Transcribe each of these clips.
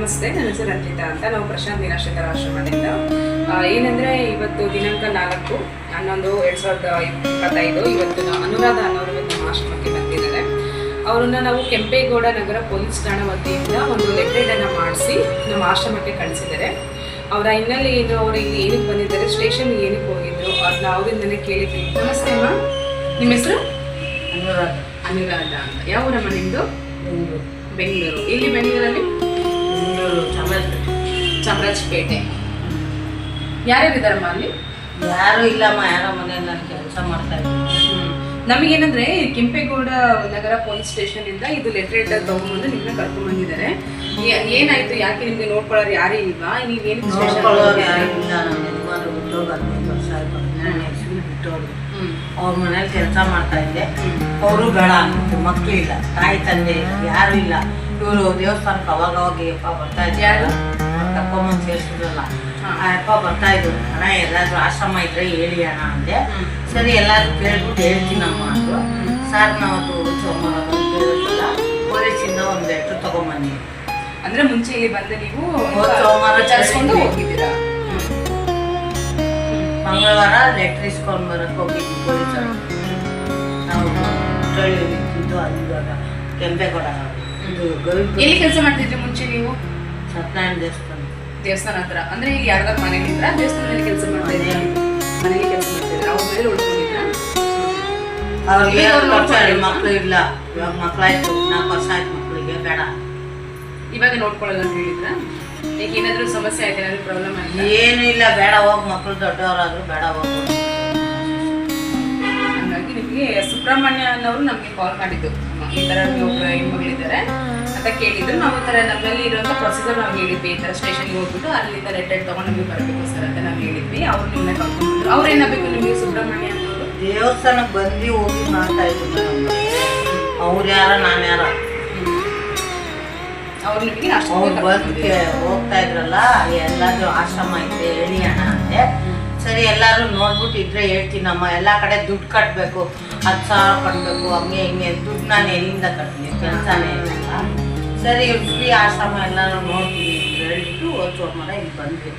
ನಮಸ್ತೆ, ನನ್ನ ಹೆಸರು ರಂಜಿತಾ ಅಂತ. ನಾವು ಪ್ರಶಾಂತ್ ನಿರಾಶ್ರಿತರ ಆಶ್ರಮದಿಂದ. ಏನಂದರೆ ಇವತ್ತು ದಿನಾಂಕ 4/11/2025 ಇವತ್ತು ಅನುರಾಧ ಅನ್ನೋರು ನಮ್ಮ ಆಶ್ರಮಕ್ಕೆ ಬಂದಿದ್ದಾರೆ. ಅವರನ್ನು ನಾವು ಕೆಂಪೇಗೌಡ ನಗರ ಪೊಲೀಸ್ ಠಾಣಾ ವತಿಯಿಂದ ಒಂದು ಲೆಟರ್ಡನ್ನು ಮಾಡಿಸಿ ನಮ್ಮ ಆಶ್ರಮಕ್ಕೆ ಕಳಿಸಿದ್ದಾರೆ. ಅವರ ಹಿನ್ನೆಲೆ ಏನು, ಅವರು ಇಲ್ಲಿ ಏನಕ್ಕೆ ಬಂದಿದ್ದಾರೆ, ಸ್ಟೇಷನ್ಗೆ ಏನಕ್ಕೆ ಹೋಗಿದ್ರು, ಅದನ್ನ ಅವರಿಂದನೇ ಕೇಳಿದ್ವಿ. ನಮಸ್ತೆ ಅಮ್ಮ, ನಿಮ್ಮ ಹೆಸರು? ಅನುರಾಧ ಅಂತ. ಯಾವ ಊರಮ್ಮ ನಿಮ್ಮದು? ಬೆಂಗಳೂರು. ಎಲ್ಲಿ ಬೆಂಗಳೂರಲ್ಲಿ? ಚಾಮರಾಜಪೇಟೆ. ಯಾರ್ಯಾರಿದ್ದಾರಮ್ಮ ಅಲ್ಲಿ? ಯಾರು ಇಲ್ಲಮ್ಮ, ಯಾರೋ ಮನೆಯಲ್ಲಿ ನಾನು ಕೆಲಸ ಮಾಡ್ತಾ ಇದ್ದೀನಿ. ನಮಗೇನಂದ್ರೆ ಕೆಂಪೇಗೌಡ ನಗರ ಪೊಲೀಸ್ ಸ್ಟೇಷನ್ ಇಂದ ಇದು ಲೆಟರ್ ತಗೊಂಡ್ಬಂದು ನಿಮ್ಮನ್ನ ಕರ್ಕೊಂಡ್ ಬಂದಿದ್ದಾರೆ. ಏನಾಯ್ತು, ಯಾಕೆ ನಿಮ್ಗೆ ನೋಡ್ಕೊಳ್ಳೋರು ಯಾರೇ ಇಲ್ವಾ? ನೀವೇನು ನೋಡ್ಕೊಳ್ಳೋರು ಯಾರು ಇಲ್ಲ. ನಮ್ಮ ಯಜಮಾನರು ಬಿಟ್ಟು 15 ವರ್ಷ ಆಯ್ತು. ನಾನು ಹೆಸರು ಬಿಟ್ಟೋರು. ಅವ್ರ ಮನೇಲಿ ಕೆಲಸ ಮಾಡ್ತಾ ಇದ್ದೆ. ಅವರು ಬೇಡ ಅಂತಿತ್ತು, ಮಕ್ಕಳಿಲ್ಲ, ತಾಯಿ ತಂದೆ ಯಾರು ಇಲ್ಲ. ಇವರು ದೇವಸ್ಥಾನಕ್ಕೆ ಅವಾಗ ಬರ್ತಾ ಇದ್ರು. ಯಾರು ಕರ್ಕೊಂಬಂದು ಸೇರಿಸಿದ್ರಲ್ಲ, ಆ ಅಪ್ಪ ಬರ್ತಾ ಇದ್ರು. ಅಣ್ಣ ಎಲ್ಲಾದ್ರೂ ಆಶ್ರಮ ಇದ್ರೆ ಹೇಳಿ ಅಣ್ಣ ಅಂದೆ. ಸರಿ ಎಲ್ಲಾದ್ರೂ ಕೇಳ್ಬಿಟ್ಟು ಹೇಳ್ತೀನಮ್ಮ ಅಂದ್ರು. ಸರ್ ನಾವು ಸೋಮವಾರ ಕೇಳಿದ್ರಲ್ಲ, ಪೊಲೀಸಿಂದ ಒಂದು ಲೆಟ್ರ್ ತಗೊಂಬನ್ನಿ. ಅಂದ್ರೆ ಮುಂಚೆ ಇಲ್ಲಿ ಬಂದು ನೀವು ಸೋಮವಾರ ತರಿಸ್ಕೊಂಡು ಹೋಗಿದ್ದೀರಾ? ಮಂಗಳವಾರ ಲೆಟ್ರ್ ಇಸ್ಕೊಂಡು ಬರಕ್ಕೆ ಹೋಗಿದ್ವಿ ಪೊಲೀಸರು. ನಾವು ಇದ್ದು ಅಲ್ಲಿವಾಗ ಕೆಂಪೇಗೌಡ ಎಲ್ಲಿ ಕೆಲಸ ಮಾಡ್ತಿದ್ರಿ ಮುಂಚೆ ನೀವು? ಸತ್ಯನಾರಾಯಣ ದೇವಸ್ಥಾನ ಹತ್ರ. ಅಂದ್ರೆ ಈಗ ಯಾರ್ದಾರ ಮನೇಲಿ ಇದ್ರ ದೇವಸ್ಥಾನದಲ್ಲಿ ಕೆಲಸ ಮಾಡ್ತಾ ಇದ್ದೀರಾ? ಮನೇಲಿ ಕೆಲಸ ಮಾಡ್ತಿದ್ರ? ಅವ್ರ ಮೇಲೆ ಉಳ್ಕೊಂಡಿದ್ರ? ಅವ್ರಿಗೆ ಮಕ್ಳು ಇಲ್ಲ. ಇವಾಗ ಮಕ್ಳಾಯ್ತು, 4 ವರ್ಷ ಆಯ್ತು ಮಕ್ಳಿಗೆ. ಬೇಡ ಇವಾಗ ನೋಡ್ಕೊಳ್ಳಲ್ಲ ಅಂತ ಹೇಳಿದ್ರ? ಈಗ ಏನಾದ್ರು ಸಮಸ್ಯೆ ಆಯ್ತು, ಏನಾದ್ರು ಪ್ರಾಬ್ಲಮ್ ಆಯ್ತು? ಏನು ಇಲ್ಲ, ಬೇಡ ಹೋಗಿ, ಮಕ್ಳು ದೊಡ್ಡವರಾದ್ರು ಬೇಡ ಹೋಗು. ಹಾಗಾಗಿ ನಿಮಗೆ ಸುಬ್ರಹ್ಮಣ್ಯ ಅನ್ನೋರು ನಮ್ಗೆ ಕಾಲ್ ಮಾಡಿದ್ದು, ಈ ತರ ಒಬ್ಬರು ಹೆಣ್ಮಗಳಿದ್ದಾರೆ ಅಂತ ಕೇಳಿದ್ರು. ನಾವು ಈ ತರ ನಮ್ಮಲ್ಲಿ ಇರುವಂತ ಪ್ರೊಸೀಜರ್ ನಾವು ಹೇಳಿದ್ವಿ. ಈ ತರ ಸ್ಟೇಷನ್ಗೆ ಹೋಗ್ಬಿಟ್ಟು ಅಲ್ಲಿಂದ ಲೆಟರ್ ತಗೊಂಡು ನಮಗೆ ಬರಬೇಕು ಸರ್ ಅಂತ ನಾವು ಹೇಳಿದ್ವಿ. ಅವ್ರು ನಿಮ್ಮನ್ನ ಕರ್ಕೊಂಡ್ಬಂದ್ರು. ಅವ್ರು ಏನಾಗಬೇಕು ನಿಮಗೆ? ಸುಬ್ರಹ್ಮಣ್ಯ ಅನ್ನೋರು ದೇವಸ್ಥಾನಕ್ಕೆ ಬಂದು ಹೋಗಿ ಮಾಡ್ತಾ ಇದ್ರು. ಅವ್ರು ಯಾರ, ನಾನು ಯಾರ? ಅವ್ರು ನಿಮಗೆ ಅವ್ರು ಬಂದು ಹೋಗ್ತಾ ಇದ್ರಲ್ಲ, ಎಲ್ಲಾದ್ರೂ ಆಶ್ರಮ ಐತೆ ಹೇಳಿ ಅಣ್ಣ ಅಂದೆ. ಸರಿ ಎಲ್ಲರೂ ನೋಡ್ಬಿಟ್ಟು ಇದ್ರೆ ಹೇಳ್ತೀನಮ್ಮ. ಎಲ್ಲ ಕಡೆ ದುಡ್ಡು ಕಟ್ಟಬೇಕು, 10,000 ಕಟ್ಟಬೇಕು, ಹಂಗೆ ಹಿಂಗೆ. ದುಡ್ಡು ನಾನು ಎಲ್ಲಿಂದ ಕಟ್ತೀನಿ, ಕೆಲಸನೇ ಇಲ್ಲ. ಸರಿ ಫ್ರೀ ಆಶ್ರಮ ಎಲ್ಲರೂ ನೋಡ್ತೀನಿ ಅಂತ ಹೇಳ್ಬಿಟ್ಟು ಸೋಮವಾರ ಇಲ್ಲಿ ಬಂದ್ವಿ.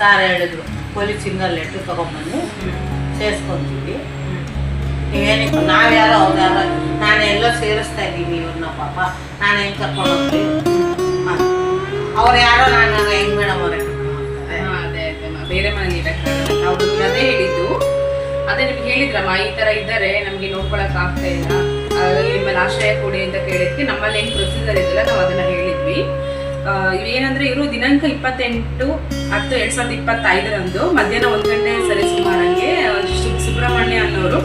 ಸಾರ್ ಹೇಳಿದ್ರು ಪೊಲೀಸಿಂದ ಲೆಟ್ರ್ ತಗೊಂಡ್ಬಂದು ಸೇರಿಸ್ಕೊಂತೀವಿ. ನೀವೇನಿತ್ತು, ನಾವ್ಯಾರೋ ಅವ್ರು ಯಾರೋ, ನಾನು ಎಲ್ಲ ಸೇರಿಸ್ತಾ ಇದ್ದೀನಿ ಇವ್ರನ್ನ. ಪಾಪ ನಾನು ಹೆಂಗೆ ಕರ್ಕೊಂಡು ಹೋಗ್ತೀನಿ? ಅವ್ರು ಯಾರೋ, ನಾನು ಹೆಂಗ್ ಮೇಡಮ್ ಅವ್ರೆ ಬೇರೆ ಮನೇಲಿ ಇರಕ್ಕಾಗಲ್ಲ. ಅವ್ರು ಅದೇ ಹೇಳಿದ್ದು. ಅದೇ ನಿಮ್ಗೆ ಹೇಳಿದ್ರಮ್ಮ, ಈ ತರ ಇದ್ದಾರೆ, ನಮ್ಗೆ ನೋಡ್ಕೊಳಕ್ ಆಗ್ತಾ ಇಲ್ಲ, ನಿಮ್ಮಲ್ಲಿ ಆಶ್ರಯ ಕೊಡಿ ಅಂತ ಕೇಳಿದ್ವಿ. ನಮ್ಮಲ್ಲಿ ಏನು ಪ್ರೊಸೀಜರ್ ಇದೆಯಲ್ಲ ನಾವು ಅದನ್ನ ಹೇಳಿದ್ವಿ. ಇವೇನಂದ್ರೆ ಇವರು ದಿನಾಂಕ 28/10/2025 ಮಧ್ಯಾಹ್ನ 1 ಗಂಟೆ ಸರಿ ಸುಮಾರಂಗೆ ಸುಬ್ರಹ್ಮಣ್ಯ ಅನ್ನೋರು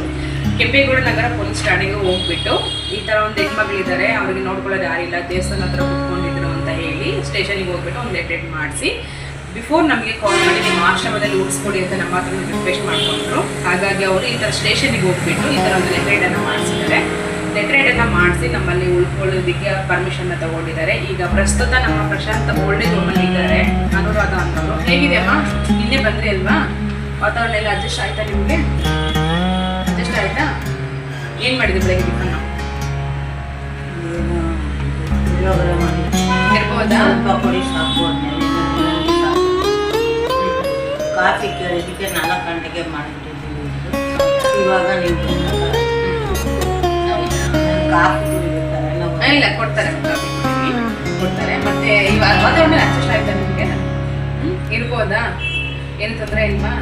ಕೆಂಪೇಗೌಡ ನಗರ ಪೊಲೀಸ್ ಠಾಣೆಗೆ ಹೋಗ್ಬಿಟ್ಟು ಈ ತರ ಒಂದು ಹೆಣ್ಮಗಳಿದ್ದಾರೆ, ಅವ್ರಿಗೆ ನೋಡ್ಕೊಳ್ಳೋದು ಯಾರಿಲ್ಲ, ದೇವಸ್ಥಾನ ಹತ್ರ ಕುತ್ಕೊಂಡಿದ್ರು ಅಂತ ಹೇಳಿ ಸ್ಟೇಷನ್ಗೆ ಹೋಗ್ಬಿಟ್ಟು ಒಂದು ಲೆಟರ್ ಮಾಡಿಸಿ ಬಿಫೋರ್ ನಮಗೆ ಕಾಲ್ ಮಾಡಿ ನಿಮ್ಮ ಆಶ್ರಮದಲ್ಲಿ ಉಳಿಸ್ಕೊಡಿ ಅಂತ ನಮ್ಮ ಹತ್ರ ರಿಕ್ವೆಸ್ಟ್ ಮಾಡ್ಕೊಂಡ್ರು. ಹಾಗಾಗಿ ಅವರು ಈ ಥರ ಸ್ಟೇಷನ್ಗೆ ಹೋಗ್ಬಿಟ್ಟು ಈ ಥರ ಒಂದು ಲೆಟರ್ಡನ್ನು ಮಾಡಿಸಿದ್ದಾರೆ. ಲೆಟರ್ಡನ್ನು ಮಾಡಿಸಿ ನಮ್ಮಲ್ಲಿ ಉಳ್ಕೊಳ್ಳೋದಕ್ಕೆ ಪರ್ಮಿಷನ್ನ ತಗೊಂಡಿದ್ದಾರೆ. ಈಗ ಪ್ರಸ್ತುತ ನಮ್ಮ ಪ್ರಶಾಂತ್ ಓಲ್ಡೇಜ್ ಹೋಮಲ್ಲಿ ಇದ್ದಾರೆ. ಅನುರಾಧ ಅಂತವರು. ಹೇಗಿದೆ ಅಮ್ಮ? ನಿನ್ನೆ ಬಂದ್ರಿ ಅಲ್ವಾ? ವಾತಾವರಣ ಎಲ್ಲ ಅಡ್ಜಸ್ಟ್ ಆಯ್ತಾ ನಿಮಗೆ? ಅಡ್ಜಸ್ಟ್ ಆಯ್ತಾ? ಏನು ಮಾಡಿದ್ರಿ ಬೆಳಗ್ಗೆ ಟಿಫನ್? ಇರ್ಬೋದಾ? ಕಾಫಿ ಕೇಳಿದ್ದಕ್ಕೆ 4 ಗಂಟೆಗೆ ಮಾಡಿಬಿಟ್ಟಿದ್ದೀವಿ. ಇವಾಗ ನೀವು ಕಾಫಿ ಕುಡಿಬಿಡ್ತಾರೆ? ಇಲ್ಲ, ಕೊಡ್ತಾರೆ, ಕಾಫಿ ಕೊಡ್ತಾರೆ. ಮತ್ತೆ ಇವಾಗ ವಾತಾವರಣ ಅಡ್ಜಸ್ಟ್ ಆಯ್ತಾ ನಿಮಗೆ? ಇರ್ಬೋದಾ? ಏನು ತೊಂದರೆ ಇಲ್ವಾ?